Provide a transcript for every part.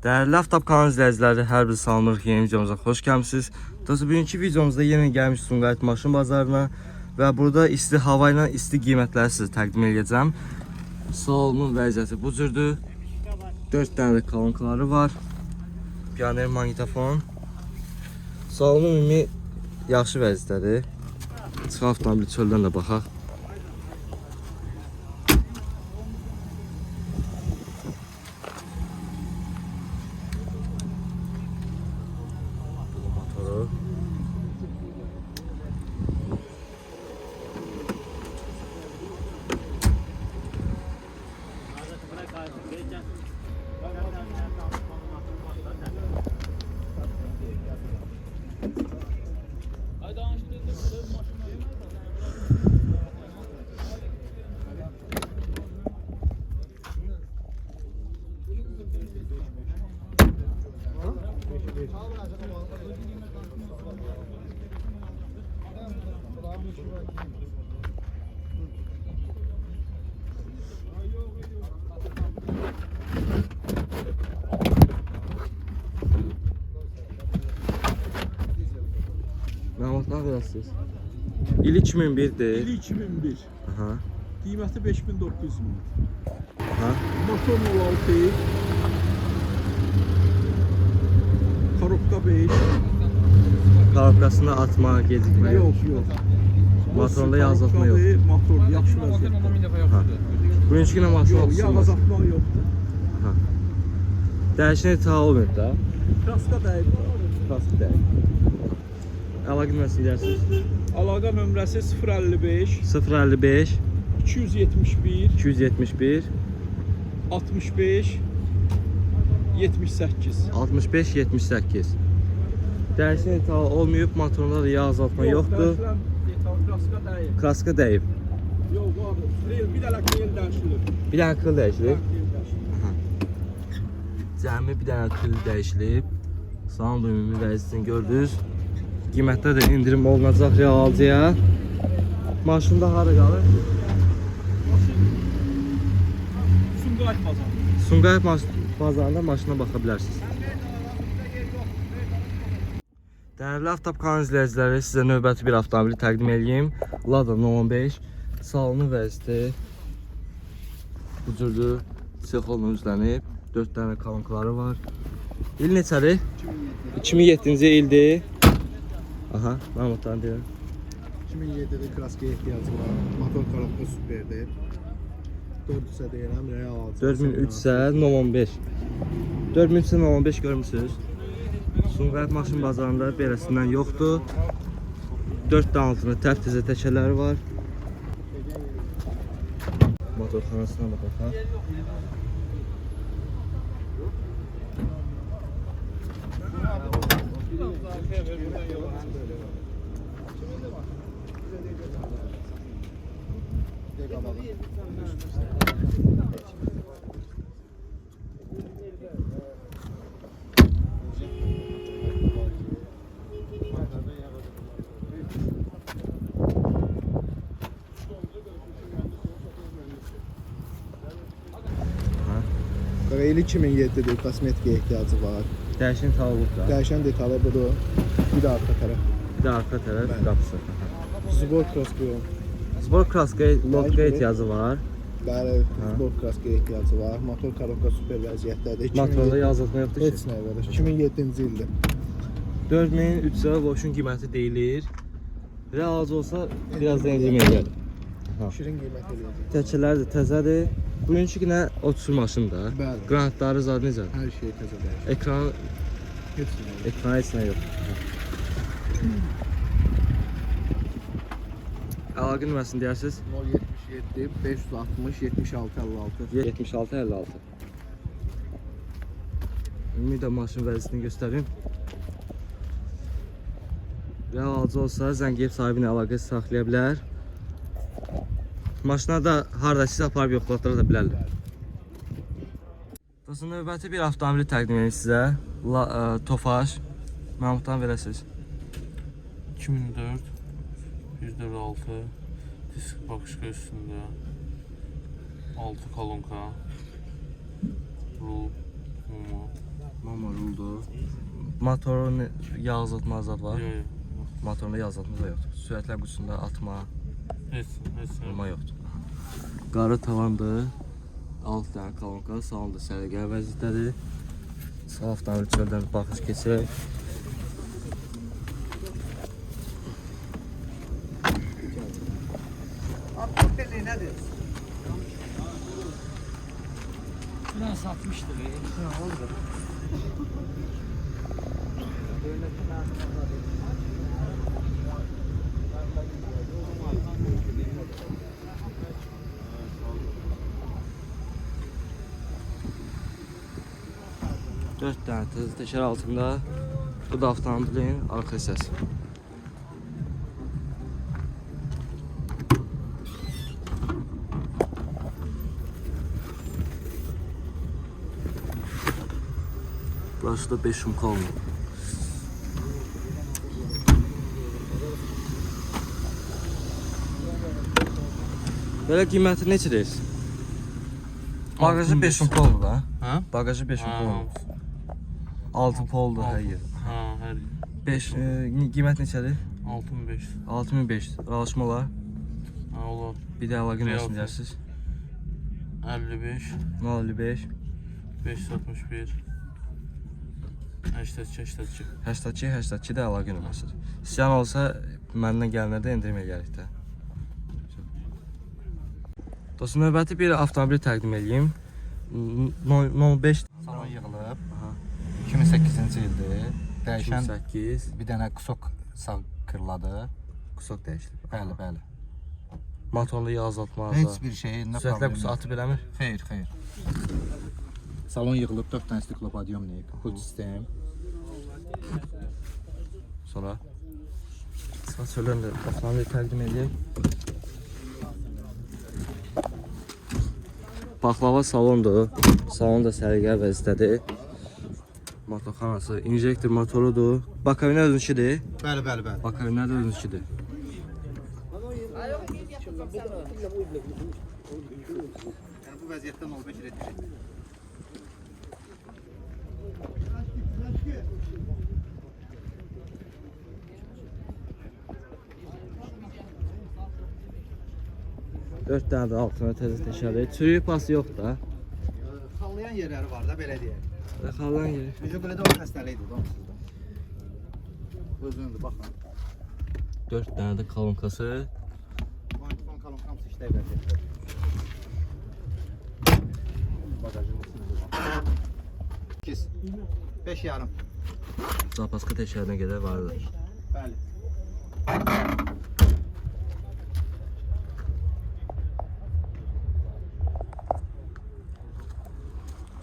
Değerli Aftab kanalı izləyiciləri, hər bir salamlıq yeni videomuza xoş gəlmisiniz. Dostlar, bugünkü videomuzda yeni gəlmiş Sumqayıt maşın bazarına və burada isti hava ilə isti qiymətləri sizə təqdim edəcəm. Salonun vəziyyəti bu cürdür. 4 dənə də kolonkaları var. Pioner magnetofon. Salonun ümumi yaxşı vəziyyətdədir. Çıxaq avtomobili çöldən də baxaq. Məlumatlar verəsiniz. İl 2001'dir. İl 2001. Aha. Qiyməti 5900 min. Aha. Motor 06. Korobka 5. Korobkasında atma, gecikmə yox. Yox. Motorunda yağ azaltma yox. Motor yaxşı vəziyyətdə. Ha. Bugünkü günə maşın Yox, yağ olsun. azaltma yoxdur. Aha. Dəyişən ita olmuyor da. Kraska dəyib. Kraska dəyib. Əlaqə nömrəsini deyirsiniz. Əlaqə nömrəsi 055 055 271 271 65 78. 65 78. Dəyişən ita olmayıb, motorunda da yağ azaltma yoxdur. Kraska dəyib. Kraska dəyib. Yox, abi. Bir dənə kril dəyişilir. Bir dənə kıl dəyişilib. Cəmi bir dənə kıl dəyişilib. Salon ümumi vəziyyətini gördünüz. Qiymətdə də indirim olunacaq real alıcıya. Maşında hara qalır? Sumqayıt bazarı. Sumqayıt bazarında maşına baxa bilərsiniz. Dəyərli Aftab kanalı izləyiciləri, sizə növbəti bir avtomobili təqdim edeyim. Lada 015. Salonun vəziyyəti bu cürdür. Sexolla üzlənib. 4 dənə kolonkaları var. İl neçədir? 2007-ci ildir. Aha, məlumatlarını deyirəm. 2007'de kraskaya ihtiyacı var. Motor korobka süperdir. 400'e deyirəm, real alacaq. 4003 isə 015. 4003 isə 015 görmüsünüz. Sumqayıt maşın bazarında beləsindən yoxdur. 4 dənə altında təptizə təkərləri var. Motorxanasına da baxaq. Qarayeli 2007'de kosmetikaya ihtiyacı var. Dəyişən tavuk da. Dəyişən detalı budur. Bir də arka tərəf. Bir də arxa tərəf Bəli. qapısı. Sport kraskaya. Sport kraskaya, lotka ehtiyacı var. Bəli, sport kraskaya ihtiyacı var. Motor korobka süper vəziyyətdədir. Motorda yazılma yoxdur Heç ki. nə qardaş. 2007-ci ildir. 4003 lira boşun qiyməti deyilir. Real alıcı olsa biraz da endim edər. Şirin qiymət eləyəcək. Təkərlər də təzədir. Bugünkü günə 30 maşın da. Bəli. Qranatları zad necə? Hər şey təzə dəyişir. Ekran, Heç nə. ekran heç nə yox. Əlaqə nömrəsini deyirsiniz. 077 560 76 56. 76 56. Ümumi də maşın vəziyyətini göstərim. Real alıcı olsa zəng edib sahibinə əlaqə saxlaya bilər. Maşına da harda siz aparıb yoxlatdıra da bilərlər. Dostlar, növbəti bir avtomobili təqdim edim sizə. Tofaş. Məlumatlarını verəsiniz. 2004 146 disk bakışka üstünde 6 kolonka rul mumu Motorun yağ azaltma zad var. Yox, yox. Motorunda yağ azaltma da yoxdur. Sürətlər qutusunda atma, Heç vurma yoxdur. Qarı tavandır. 6 dənə kolonka, salonda səliqəli vəziyyətdədir. Sağ avtomobil çöldən baxış keçirək. Abdülkerim nedir? Ben satmıştım. Ha, oldu. Dörd dənə tez təkər altında. Bu da avtomobilin arxa hissəsi. Burası da 5 kollu. Belə qiyməti neçədir? Bagajı 5 kollu da. Hə? Bagajı 5 Ha, kollu. 6 poldur hər yer. Ha, hər yer. 5 qiymət neçədir? 6500. 6500. Alışma olar. Ha, olar. Bir də əlaqə Real nömrəsini deyərsiniz. 55 055 561 82 82 82 də əlaqə nömrəsidir. İstəyən olsa məndən gələnlərdə endirim eləyərik də. Dostum, növbəti bir avtomobil təqdim edeyim. 05 Salon yığılıb. 2008-ci ildir. Dəyişən 8 bir dənə kusok sağ kırladı. qusok dəyişilib. Bəli, bəli. Motorlu yağ azaltma. Heç bir şey, nə Sürətlə problem qusu yox. atıb eləmir. Xeyr, xeyr. Salon yığılıb, 4 dənə stiklopodyomnik, pul sistem. Sonra sağ çöldən də avtomobil təqdim edək. Baklava salondur. Salon da səliqəli vəziyyətdədir. Motorxanası, injektor motorudur. Bakavinlər özünkidir. Bəli, bəli, bəli. Bakavinlər də özünkidir. Yəni bu vəziyyətdən 05 retri. Dörd dənə də altına təzə təşəri. Çürüyü pası yoxdur da. Xanlayan yerləri var da, belə deyək. Xallan yeri. Vücuqlədə o xəstəlikdir də onsuzda. Özündür, baxın. Dörd dənə də kolonkası. Vantifon kalonkam işləyə vəziyyətdə. Bagajın içində. 2, 5 yarım. Zapaska təşərinə qədər vardır. Bəli.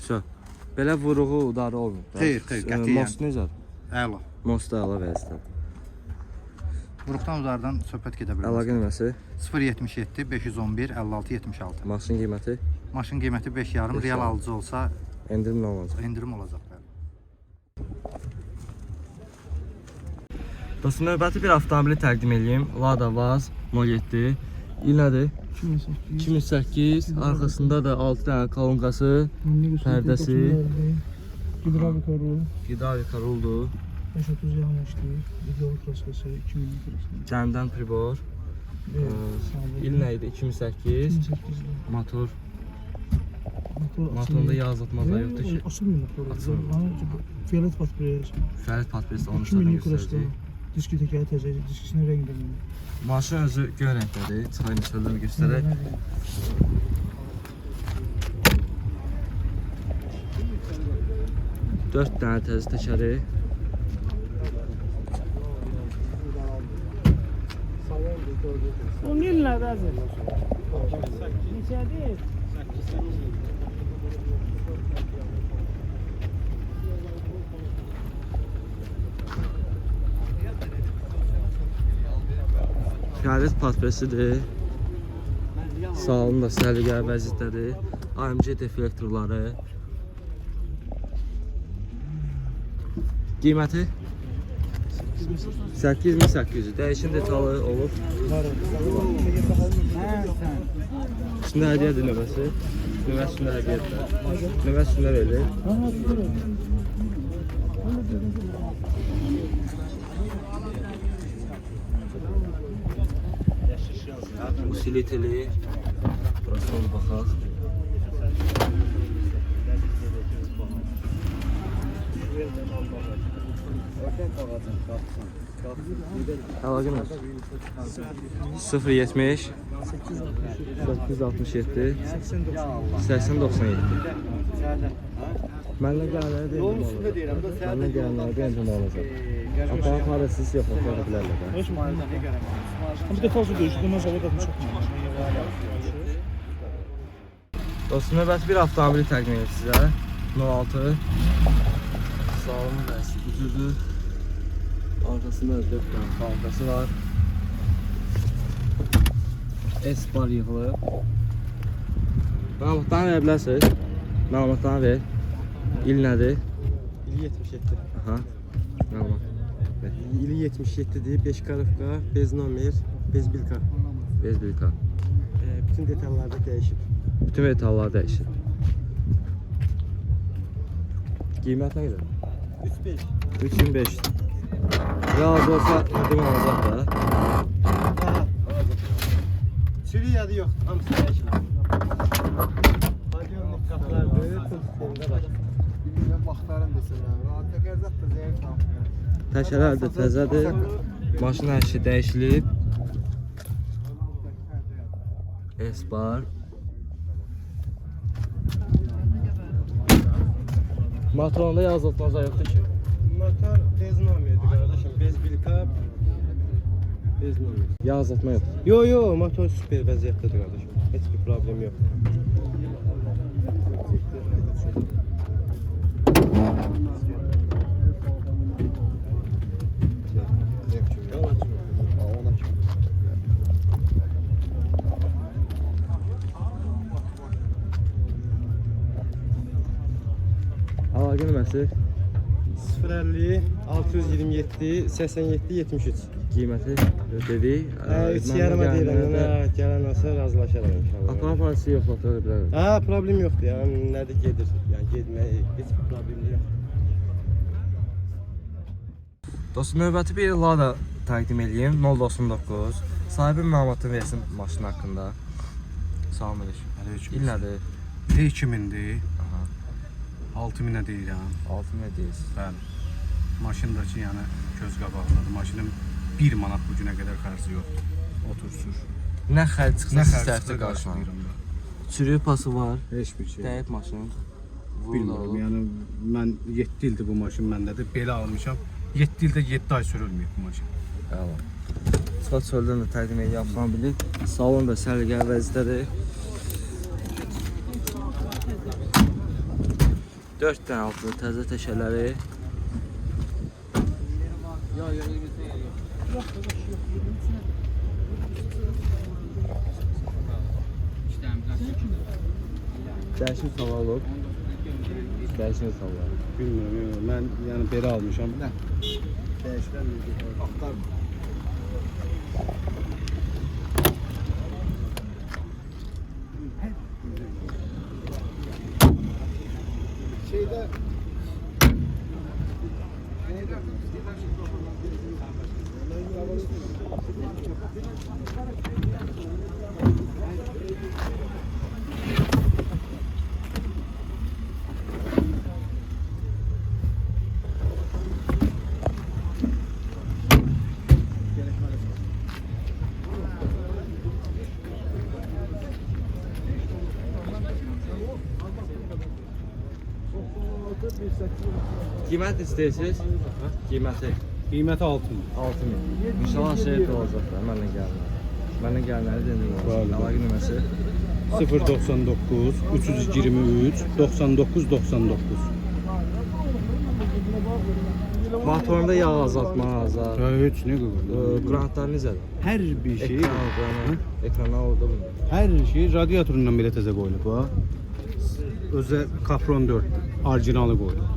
Şö. Belə vuruğu udarı olmur. da. Xeyr, xeyr, qətiyyən. Most necədir? Əla. Most da əla vəziyyətdə. Vuruqdan uzardan söhbət gedə bilər. Əlaqə nömrəsi, 077 511 56 76. maşın qiyməti, Maşın qiyməti 5 yarım, Beş real yarım. alıcı olsa endirim nə olacaq? endirim olacaq. Bəli. Dostum, növbəti bir avtomobili təqdim edeyim. Lada Vaz 07. İl nədir? 2008. Arxasında da 6 dənə kolonkası, pərdəsi, Hidrolik oru, hidravlik ruldur, 530 yanlışlı, hidrolik klaskası, 2000 klaskası. cəmdən pribor. İl nə idi? 2008. 2008'de. Motor, Motor motorunda yağ azaltmazlar yoxdur ki. Açılmıyor motoru. Fiyat patlayır. Fəaliyyət patlayıcısı onu 2000 zaten klaskası. göstərəcək. Diski tekrar təcəccüd, diskisinin rəngini. Maşın özü göy rəngdədir. Çayın çöldən göstərək. 4 dənə təzə təkəri. O neylə razı? Neçədir? Fəaliyyət patresidir. Salon da səliqəli vəziyyətdədir. AMG deflektorları. Qiyməti 8800. Dəyişim detalı olub. İçində hədiyyədir növbəsi. Növbəsi üstündə hədiyyədir. Növbəsi üstündə verilir. Usiliteli. Burası oldu baxaq. Əlaqə nə? 070 867 8097. Mənlə gələnlərə də endim olacaq. Mənlə gələnlərə də endim olacaq. Aparaq parasız yox, apara bilərlər də. Heç mənim. Bir də fazla döyüşdü, mən zavod atmış yoxdur. Dostum, növbəti bir avtomobili təqdim edir sizə. 06 Sağlamı dərsi gücüdür. Arkasında 4 tane kankası var. S-bar yığılıb. Məlumatlarını verə bilərsiniz. Məlumatlarını ver. İl nədir? İli 77. Aha. Məlumat. Ver. İli 77'dir. 5 karıfka, bez nomer, bez bilka. Bez bilka. Bütün detallarda değişir. Bütün metallar dəyişir. Qiymət nə qədər? 35. 3500. Razı olsa ödüm olacaq da. Sürü yadı yok. Hamısı değişir. Radyonun kapılarda tüm sisteminde var. Bilmem baktarım desin ya. Rahat tekerzat da zevk almıyor. Təkərlər də təzədir. Maşın hər şey dəyişilib. S-bar. Motorunda yazıltmazlar yoxdur ki. Motor bez nomerdi kardeşim. Bez bilka. Bez nomer. Yazıltma yox. Yo motor süper vaziyettedir kardeşim. Hiçbir problem yok. Əlaqə nömrəsi, 050 627 87 73. qiyməti dedik. Üç yarıma deyirəm. Gələn olsa razılaşarıq inşallah. Aparan parası yox, otura bilərəm. Ha, problem yoxdur ya. Nədir gedir? Yəni getməyə heç bir problem yox. Dostum, növbəti bir Lada təqdim edeyim. 099. Sahibin məlumatını versin maşın haqqında. Salam aleyküm. Aleyküm. İl nədir? 2000'dir. Aha. 6000'e deyirəm. 6000 deyirsiniz. Bəli. Maşındakı yəni göz qabağındadır. Maşının 1 manat bu günə qədər xərci yoxdur. Otur sür. Nə xərc çıxsa Nə siz xərci tərəfdə çıxsa qarşılayın. qarşılayıram da. Çürük pası var. Heç bir şey. Dəyib maşın. Bilmirəm. Yəni mən 7 ildir bu maşın məndədir. Belə almışam. 7 ildə 7 ay sürülməyib bu maşın. Əla. Sıfat çöldən də təqdim edən avtomobil. Salon da səliqəli vəziyyətdədir. 4 dənə altı təzə təşələri. Dəyişim salon olub. Dəyişim salon. Bilmirəm. Mən yəni belə almışam. Nə? Dəyişdən axtarma. Şeydə Qiymət istəyirsiniz? Qiyməti Qiyməti 6000. 6000. İnşallah şəhid olacaqlar. Mənlə gələnlər. Mənlə gələnləri dedim. Əlaqə nömrəsi 099 323 99 99. motorunda yağ azaltma, azalt. Heç nə qoyur. Qrantlar necədir? Hər bir şey, Ekranlar orada mı? hər şey radiatorundan belə təzə qoyulub ha. Özə Kapron 4 orijinalı qoyulub.